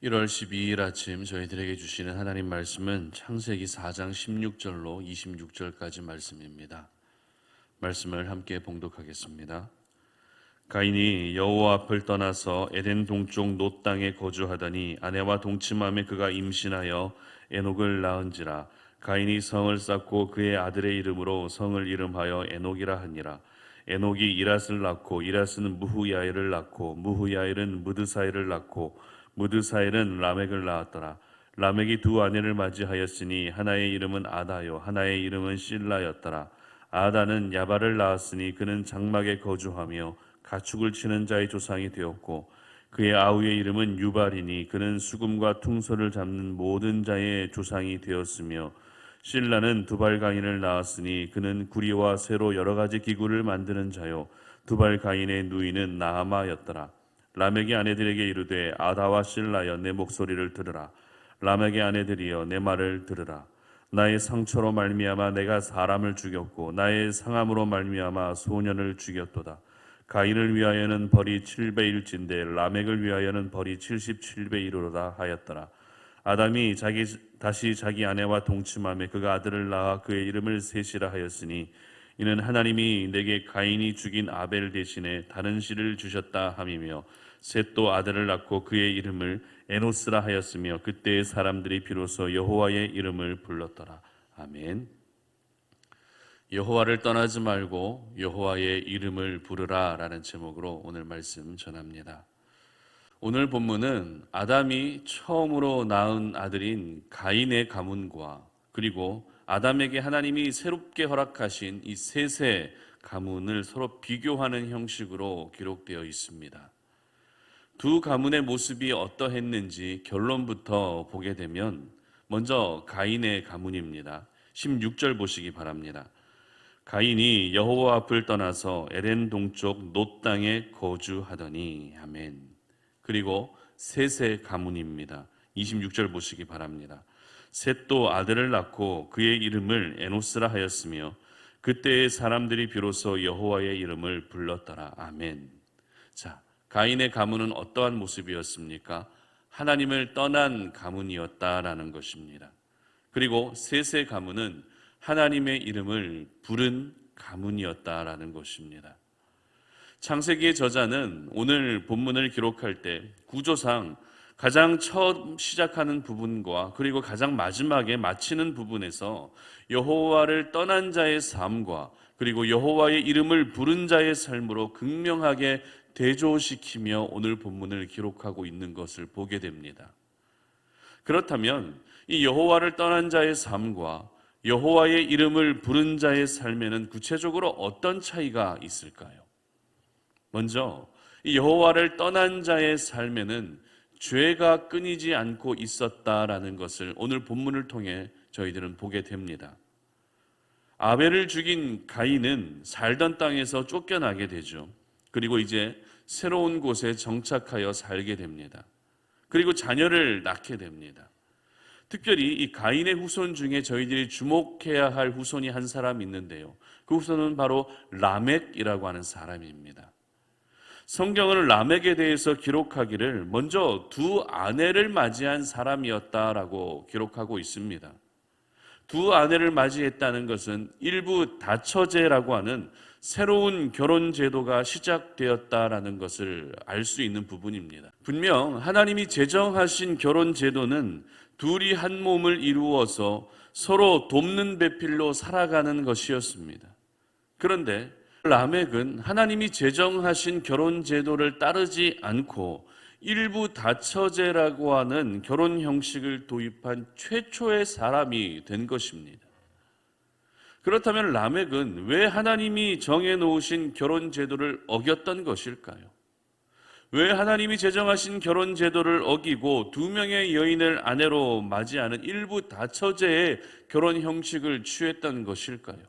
1월 12일 아침 저희들에게 주시는 하나님 말씀은 창세기 4장 16절로 26절까지 말씀입니다. 말씀을 함께 봉독하겠습니다. 가인이 여호와 앞을 떠나서 에덴 동쪽 놋 땅에 거주하더니 아내와 동침함에 그가 임신하여 에녹을 낳은지라. 가인이 성을 쌓고 그의 아들의 이름으로 성을 이름하여 에녹이라 하니라. 에녹이 이랏을 낳고 이랏은 무후야엘을 낳고 무후야엘은 무드사엘을 낳고 무드사엘은 라멕을 낳았더라. 라멕이 두 아내를 맞이하였으니 하나의 이름은 아다요 하나의 이름은 실라였더라. 아다는 야발을 낳았으니 그는 장막에 거주하며 가축을 치는 자의 조상이 되었고 그의 아우의 이름은 유발이니 그는 수금과 퉁소를 잡는 모든 자의 조상이 되었으며 실라는 두발가인을 낳았으니 그는 구리와 쇠로 여러 가지 기구를 만드는 자요 두발가인의 누이는 나아마였더라. 라멕의 아내들에게 이르되 아다와 실라여 내 목소리를 들으라. 라멕의 아내들이여 내 말을 들으라. 나의 상처로 말미암아 내가 사람을 죽였고 나의 상함으로 말미암아 소년을 죽였도다. 가인을 위하여는 벌이 7배일진데 라멕을 위하여는 벌이 77배이로다 하였더라. 아담이 다시 자기 아내와 동침함에 그가 아들을 낳아 그의 이름을 셋이라 하였으니 이는 하나님이 내게 가인이 죽인 아벨 대신에 다른 씨를 주셨다 함이며 셋도 아들을 낳고 그의 이름을 에노스라 하였으며 그때의 사람들이 비로소 여호와의 이름을 불렀더라. 아멘. 여호와를 떠나지 말고 여호와의 이름을 부르라 라는 제목으로 오늘 말씀 전합니다. 오늘 본문은 아담이 처음으로 낳은 아들인 가인의 가문과 그리고 아담에게 하나님이 새롭게 허락하신 이 셋의 가문을 서로 비교하는 형식으로 기록되어 있습니다. 두 가문의 모습이 어떠했는지 결론부터 보게 되면 먼저 가인의 가문입니다. 16절 보시기 바랍니다. 가인이 여호와 앞을 떠나서 에덴 동쪽 놋 땅에 거주하더니 아멘. 그리고 셋의 가문입니다. 26절 보시기 바랍니다. 셋도 아들을 낳고 그의 이름을 에노스라 하였으며 그때의 사람들이 비로소 여호와의 이름을 불렀더라. 아멘. 자, 가인의 가문은 어떠한 모습이었습니까? 하나님을 떠난 가문이었다라는 것입니다. 그리고 셋의 가문은 하나님의 이름을 부른 가문이었다라는 것입니다. 창세기의 저자는 오늘 본문을 기록할 때 구조상 가장 처음 시작하는 부분과 그리고 가장 마지막에 마치는 부분에서 여호와를 떠난 자의 삶과 그리고 여호와의 이름을 부른 자의 삶으로 극명하게 대조시키며 오늘 본문을 기록하고 있는 것을 보게 됩니다. 그렇다면 이 여호와를 떠난 자의 삶과 여호와의 이름을 부른 자의 삶에는 구체적으로 어떤 차이가 있을까요? 먼저 이 여호와를 떠난 자의 삶에는 죄가 끊이지 않고 있었다라는 것을 오늘 본문을 통해 저희들은 보게 됩니다. 아벨을 죽인 가인은 살던 땅에서 쫓겨나게 되죠. 그리고 이제 새로운 곳에 정착하여 살게 됩니다. 그리고 자녀를 낳게 됩니다. 특별히 이 가인의 후손 중에 저희들이 주목해야 할 후손이 한 사람이 있는데요. 그 후손은 바로 라멕이라고 하는 사람입니다. 성경은 라멕에 대해서 기록하기를 먼저 두 아내를 맞이한 사람이었다라고 기록하고 있습니다. 두 아내를 맞이했다는 것은 일부 다처제라고 하는 새로운 결혼 제도가 시작되었다라는 것을 알 수 있는 부분입니다. 분명 하나님이 제정하신 결혼 제도는 둘이 한 몸을 이루어서 서로 돕는 배필로 살아가는 것이었습니다. 그런데 라멕은 하나님이 제정하신 결혼 제도를 따르지 않고 일부 다처제라고 하는 결혼 형식을 도입한 최초의 사람이 된 것입니다. 그렇다면 라멕은 왜 하나님이 정해놓으신 결혼 제도를 어겼던 것일까요? 왜 하나님이 제정하신 결혼 제도를 어기고 두 명의 여인을 아내로 맞이하는 일부 다처제의 결혼 형식을 취했던 것일까요?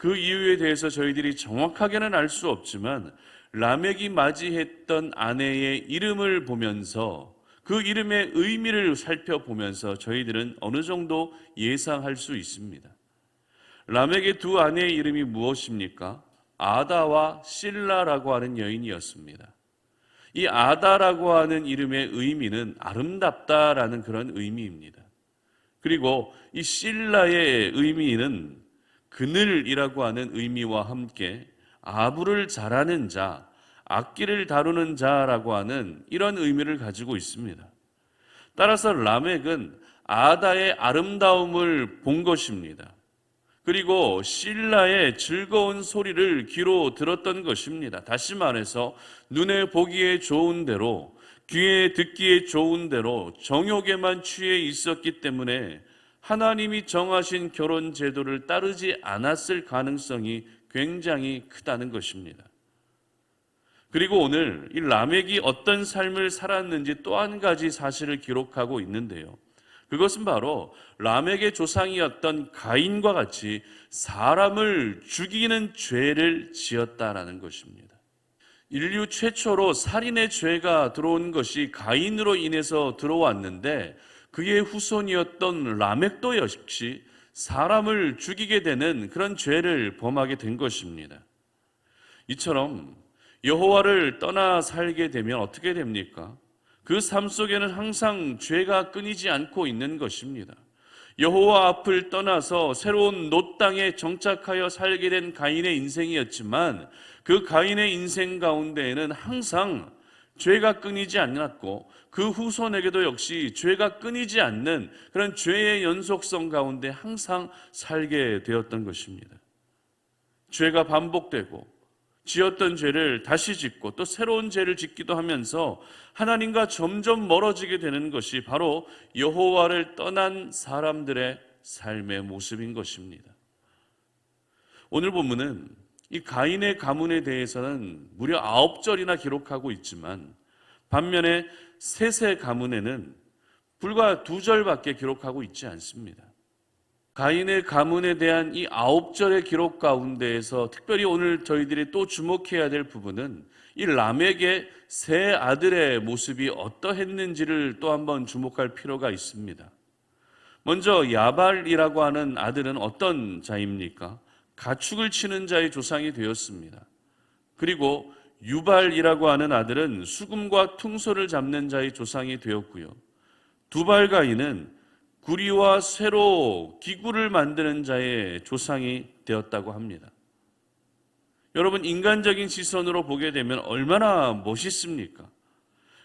그 이유에 대해서 저희들이 정확하게는 알 수 없지만 라멕이 맞이했던 아내의 이름을 보면서 그 이름의 의미를 살펴보면서 저희들은 어느 정도 예상할 수 있습니다. 라멕의 두 아내의 이름이 무엇입니까? 아다와 실라라고 하는 여인이었습니다. 이 아다라고 하는 이름의 의미는 아름답다라는 그런 의미입니다. 그리고 이 실라의 의미는 그늘이라고 하는 의미와 함께 아부를 잘하는 자, 악기를 다루는 자라고 하는 이런 의미를 가지고 있습니다. 따라서 라멕은 아다의 아름다움을 본 것입니다. 그리고 실라의 즐거운 소리를 귀로 들었던 것입니다. 다시 말해서 눈에 보기에 좋은 대로, 귀에 듣기에 좋은 대로 정욕에만 취해 있었기 때문에 하나님이 정하신 결혼 제도를 따르지 않았을 가능성이 굉장히 크다는 것입니다. 그리고 오늘 이 라멕이 어떤 삶을 살았는지 또 한 가지 사실을 기록하고 있는데요. 그것은 바로 라멕의 조상이었던 가인과 같이 사람을 죽이는 죄를 지었다라는 것입니다. 인류 최초로 살인의 죄가 들어온 것이 가인으로 인해서 들어왔는데 그의 후손이었던 라멕도 역시 사람을 죽이게 되는 그런 죄를 범하게 된 것입니다. 이처럼 여호와를 떠나 살게 되면 어떻게 됩니까? 그 삶 속에는 항상 죄가 끊이지 않고 있는 것입니다. 여호와 앞을 떠나서 새로운 놋 땅에 정착하여 살게 된 가인의 인생이었지만 그 가인의 인생 가운데에는 항상 죄가 끊이지 않았고 그 후손에게도 역시 죄가 끊이지 않는 그런 죄의 연속성 가운데 항상 살게 되었던 것입니다. 죄가 반복되고 지었던 죄를 다시 짓고 또 새로운 죄를 짓기도 하면서 하나님과 점점 멀어지게 되는 것이 바로 여호와를 떠난 사람들의 삶의 모습인 것입니다. 오늘 본문은 이 가인의 가문에 대해서는 무려 9절이나 기록하고 있지만 반면에 셋의 가문에는 불과 2절밖에 기록하고 있지 않습니다. 가인의 가문에 대한 이 9절의 기록 가운데에서 특별히 오늘 저희들이 또 주목해야 될 부분은 이 라멕의 세 아들의 모습이 어떠했는지를 또 한번 주목할 필요가 있습니다. 먼저 야발이라고 하는 아들은 어떤 자입니까? 가축을 치는 자의 조상이 되었습니다. 그리고 유발이라고 하는 아들은 수금과 퉁소를 잡는 자의 조상이 되었고요. 두발가인은 구리와 쇠로 기구를 만드는 자의 조상이 되었다고 합니다. 여러분, 인간적인 시선으로 보게 되면 얼마나 멋있습니까?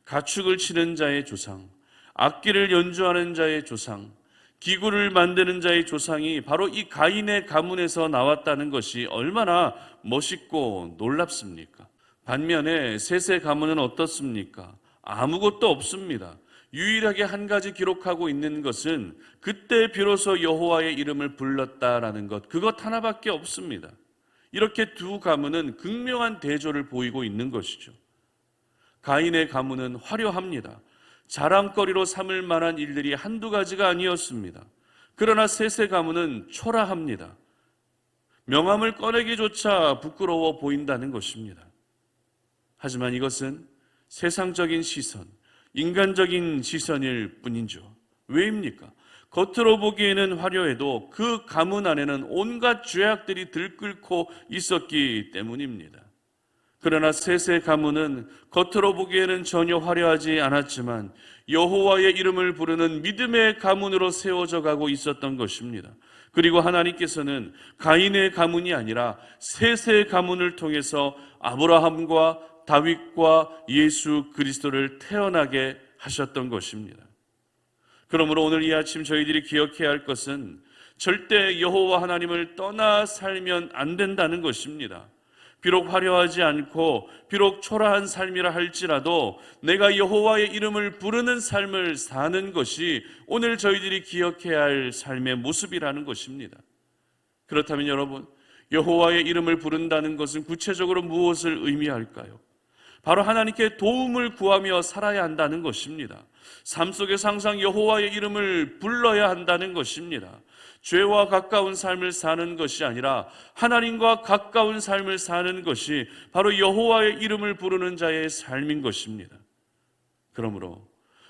가축을 치는 자의 조상, 악기를 연주하는 자의 조상, 기구를 만드는 자의 조상이 바로 이 가인의 가문에서 나왔다는 것이 얼마나 멋있고 놀랍습니까? 반면에 셋의 가문은 어떻습니까? 아무것도 없습니다. 유일하게 한 가지 기록하고 있는 것은 그때 비로소 여호와의 이름을 불렀다라는 것, 그것 하나밖에 없습니다. 이렇게 두 가문은 극명한 대조를 보이고 있는 것이죠. 가인의 가문은 화려합니다. 자랑거리로 삼을 만한 일들이 한두 가지가 아니었습니다. 그러나 셋의 가문은 초라합니다. 명함을 꺼내기조차 부끄러워 보인다는 것입니다. 하지만 이것은 세상적인 시선, 인간적인 시선일 뿐이죠. 왜입니까? 겉으로 보기에는 화려해도 그 가문 안에는 온갖 죄악들이 들끓고 있었기 때문입니다. 그러나 셋의 가문은 겉으로 보기에는 전혀 화려하지 않았지만 여호와의 이름을 부르는 믿음의 가문으로 세워져 가고 있었던 것입니다. 그리고 하나님께서는 가인의 가문이 아니라 셋의 가문을 통해서 아브라함과 다윗과 예수 그리스도를 태어나게 하셨던 것입니다. 그러므로 오늘 이 아침 저희들이 기억해야 할 것은 절대 여호와 하나님을 떠나 살면 안 된다는 것입니다. 비록 화려하지 않고 비록 초라한 삶이라 할지라도 내가 여호와의 이름을 부르는 삶을 사는 것이 오늘 저희들이 기억해야 할 삶의 모습이라는 것입니다. 그렇다면 여러분, 여호와의 이름을 부른다는 것은 구체적으로 무엇을 의미할까요? 바로 하나님께 도움을 구하며 살아야 한다는 것입니다. 삶 속에서 항상 여호와의 이름을 불러야 한다는 것입니다. 죄와 가까운 삶을 사는 것이 아니라 하나님과 가까운 삶을 사는 것이 바로 여호와의 이름을 부르는 자의 삶인 것입니다. 그러므로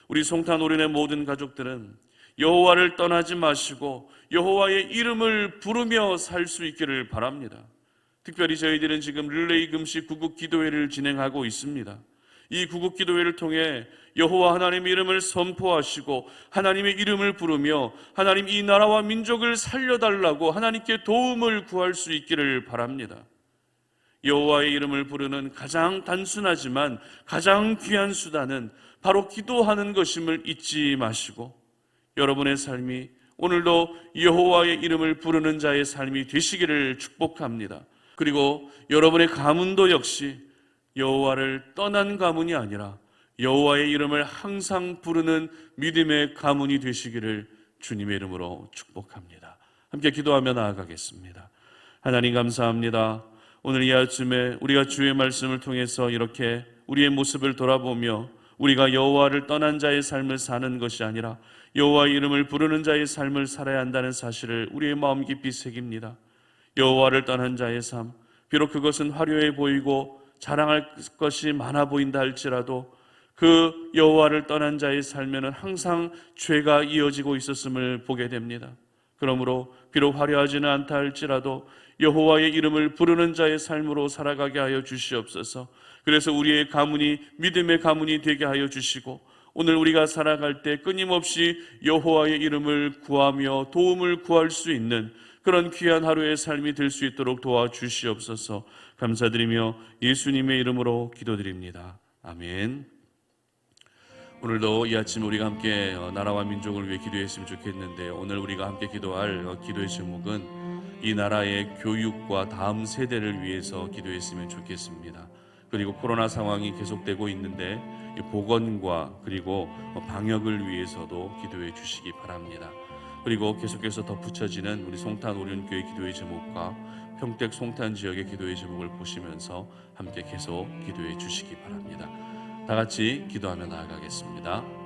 우리 송탄오륜의 모든 가족들은 여호와를 떠나지 마시고 여호와의 이름을 부르며 살 수 있기를 바랍니다. 특별히 저희들은 지금 릴레이 금식 구국 기도회를 진행하고 있습니다. 이 구국기도회를 통해 여호와 하나님의 이름을 선포하시고 하나님의 이름을 부르며 하나님 이 나라와 민족을 살려달라고 하나님께 도움을 구할 수 있기를 바랍니다. 여호와의 이름을 부르는 가장 단순하지만 가장 귀한 수단은 바로 기도하는 것임을 잊지 마시고 여러분의 삶이 오늘도 여호와의 이름을 부르는 자의 삶이 되시기를 축복합니다. 그리고 여러분의 가문도 역시 여호와를 떠난 가문이 아니라 여호와의 이름을 항상 부르는 믿음의 가문이 되시기를 주님의 이름으로 축복합니다. 함께 기도하며 나아가겠습니다. 하나님 감사합니다. 오늘 이 아침에 우리가 주의 말씀을 통해서 이렇게 우리의 모습을 돌아보며 우리가 여호와를 떠난 자의 삶을 사는 것이 아니라 여호와의 이름을 부르는 자의 삶을 살아야 한다는 사실을 우리의 마음 깊이 새깁니다. 여호와를 떠난 자의 삶, 비록 그것은 화려해 보이고 자랑할 것이 많아 보인다 할지라도 그 여호와를 떠난 자의 삶에는 항상 죄가 이어지고 있었음을 보게 됩니다. 그러므로 비록 화려하지는 않다 할지라도 여호와의 이름을 부르는 자의 삶으로 살아가게 하여 주시옵소서. 그래서 우리의 가문이 믿음의 가문이 되게 하여 주시고 오늘 우리가 살아갈 때 끊임없이 여호와의 이름을 구하며 도움을 구할 수 있는 그런 귀한 하루의 삶이 될 수 있도록 도와주시옵소서. 감사드리며 예수님의 이름으로 기도드립니다. 아멘. 오늘도 이 아침 우리가 함께 나라와 민족을 위해 기도했으면 좋겠는데 오늘 우리가 함께 기도할 기도의 제목은 이 나라의 교육과 다음 세대를 위해서 기도했으면 좋겠습니다. 그리고 코로나 상황이 계속되고 있는데 보건과 그리고 방역을 위해서도 기도해 주시기 바랍니다. 그리고 계속해서 덧붙여지는 우리 송탄 오륜교회 기도의 제목과 평택 송탄 지역의 기도의 제목을 보시면서 함께 계속 기도해 주시기 바랍니다. 다 같이 기도하며 나아가겠습니다.